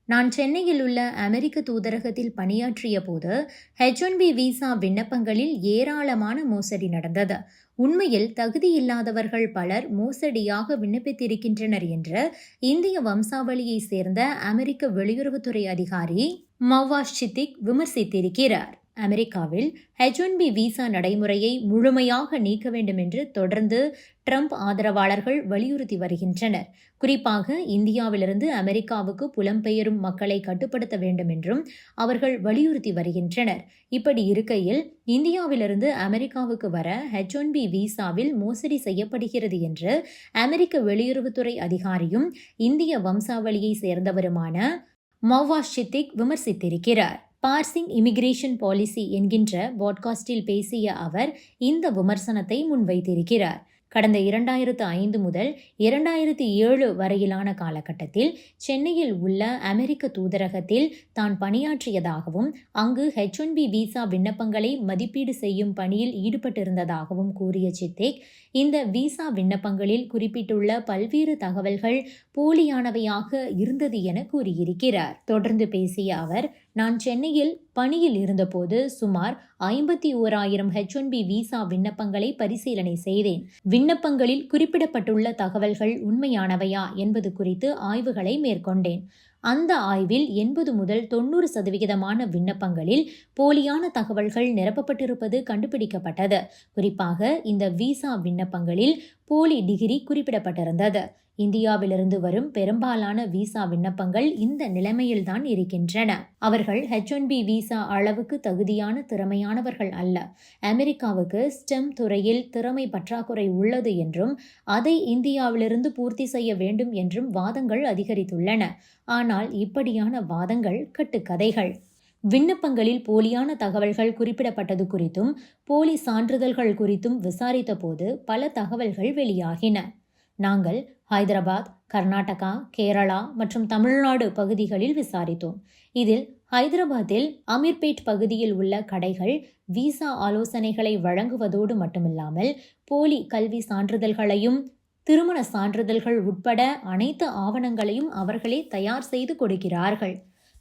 நான் சென்னையில் உள்ள அமெரிக்க தூதரகத்தில் பணியாற்றிய போது H1B விசா விண்ணப்பங்களில் ஏராளமான மோசடி நடந்தது. உண்மையில் தகுதியில்லாதவர்கள் பலர் மோசடியாக விண்ணப்பித்திருக்கின்றனர் என்று இந்திய வம்சாவளியை சேர்ந்த அமெரிக்க வெளியுறவுத்துறை அதிகாரி மவ்வாஸ் சித்திக் விமர்சித்திருக்கிறார். அமெரிக்காவில் H1B விசா நடைமுறையை முழுமையாக நீக்க வேண்டும் என்று தொடர்ந்து ட்ரம்ப் ஆதரவாளர்கள் வலியுறுத்தி வருகின்றனர். குறிப்பாக இந்தியாவிலிருந்து அமெரிக்காவுக்கு புலம்பெயரும் மக்களை கட்டுப்படுத்த வேண்டும் என்றும் அவர்கள் வலியுறுத்தி வருகின்றனர். இப்படி இருக்கையில் இந்தியாவிலிருந்து அமெரிக்காவுக்கு வர H1B விசாவில் மோசடி செய்யப்படுகிறது என்று அமெரிக்க வெளியுறவுத்துறை அதிகாரியும் இந்திய வம்சாவளியை சேர்ந்தவருமான மவ்வாஸ் சித்திக் விமர்சித்திருக்கிறார். பார்சிங் இமிகிரேஷன் பாலிசி என்கின்ற பாட்காஸ்டில் பேசிய அவர் இந்த விமர்சனத்தை முன்வைத்திருக்கிறார். கடந்த 2005 முதல் 2007 வரையிலான காலகட்டத்தில் சென்னையில் உள்ள அமெரிக்க தூதரகத்தில் தான் பணியாற்றியதாகவும் அங்கு H1B விசா விண்ணப்பங்களை மதிப்பீடு செய்யும் பணியில் ஈடுபட்டிருந்ததாகவும் கூறிய சித்திக், இந்த விசா விண்ணப்பங்களில் குறிப்பிட்டுள்ள பல்வேறு தகவல்கள் போலியானவையாக இருந்தது என கூறியிருக்கிறார். தொடர்ந்து பேசிய அவர், நான் சென்னையில் பணியில் இருந்தபோது சுமார் 51,000 H1B விசா விண்ணப்பங்களை பரிசீலனை செய்தேன். விண்ணப்பங்களில் குறிப்பிடப்பட்டுள்ள தகவல்கள் உண்மையானவையா என்பது குறித்து ஆய்வுகளை மேற்கொண்டேன். அந்த ஆய்வில் 80 முதல் 90% விண்ணப்பங்களில் போலியான தகவல்கள் நிரப்பப்பட்டிருப்பது கண்டுபிடிக்கப்பட்டது. குறிப்பாக இந்த விசா விண்ணப்பங்களில் போலி டிகிரி குறிப்பிடப்பட்டிருந்தது. இந்தியாவிலிருந்து வரும் பெரும்பாலான விசா விண்ணப்பங்கள் இந்த நிலைமையில்தான் இருக்கின்றன. அவர்கள் H1B விசா அளவுக்கு தகுதியான திறமையானவர்கள் அல்ல. அமெரிக்காவுக்கு ஸ்டெம் துறையில் திறமை பற்றாக்குறை உள்ளது என்றும் அதை இந்தியாவிலிருந்து பூர்த்தி செய்ய வேண்டும் என்றும் வாதங்கள் அதிகரித்துள்ளன. ஆனால் இப்படியான வாதங்கள் கட்டுக்கதைகள். விண்ணப்பங்களில் போலியான தகவல்கள் குறிப்பிடப்பட்டது குறித்தும் போலி சான்றிதழ்கள் குறித்தும் விசாரித்த போது பல தகவல்கள் வெளியாகின. நாங்கள் ஹைதராபாத், கர்நாடகா, கேரளா மற்றும் தமிழ்நாடு பகுதிகளில் விசாரித்தோம். இதில் ஹைதராபாத்தில் அமீர்பேட் பகுதியில் உள்ள கடைகள் விசா ஆலோசனைகளை வழங்குவதோடு மட்டுமில்லாமல் போலி கல்வி சான்றிதழ்களையும் திருமண சான்றிதழ்கள் உட்பட அனைத்து ஆவணங்களையும் அவர்களே தயார் செய்து கொடுக்கிறார்கள்.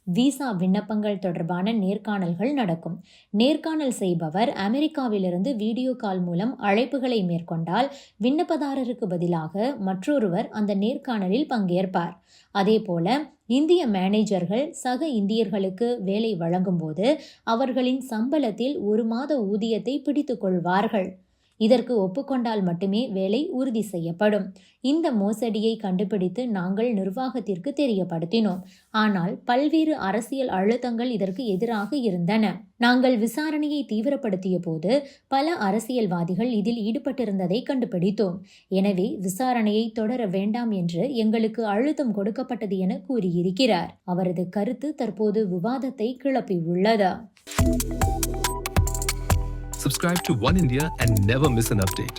விசா விண்ணப்பங்கள் தொடர்பான நேர்காணல்கள் நடக்கும். நேர்காணல் செய்பவர் அமெரிக்காவிலிருந்து வீடியோ கால் மூலம் அழைப்புகளை மேற்கொண்டால் விண்ணப்பதாரருக்கு பதிலாக மற்றொருவர் அந்த நேர்காணலில் பங்கேற்பார். அதேபோல இந்திய மேனேஜர்கள் சக இந்தியர்களுக்கு வேலை வழங்கும்போது அவர்களின் சம்பளத்தில் 1 மாத ஊதியத்தை பிடித்துக் கொள்வார்கள். இதற்கு ஒப்புக்கொண்டால் மட்டுமே வேலை உறுதி செய்யப்படும். இந்த மோசடியை கண்டுபிடித்து நாங்கள் நிர்வாகத்திற்கு தெரியப்படுத்தினோம். ஆனால் பல்வேறு அரசியல் அழுத்தங்கள் இதற்கு எதிராக இருந்தன. நாங்கள் விசாரணையை தீவிரப்படுத்திய போது பல அரசியல்வாதிகள் இதில் ஈடுபட்டிருந்ததை கண்டுபிடித்தோம். எனவே விசாரணையை தொடர வேண்டாம் என்று எங்களுக்கு அழுத்தம் கொடுக்கப்பட்டது என கூறியிருக்கிறார். அவரது கருத்து தற்போது விவாதத்தை கிளப்பியுள்ளது. Subscribe to One India and never miss an update.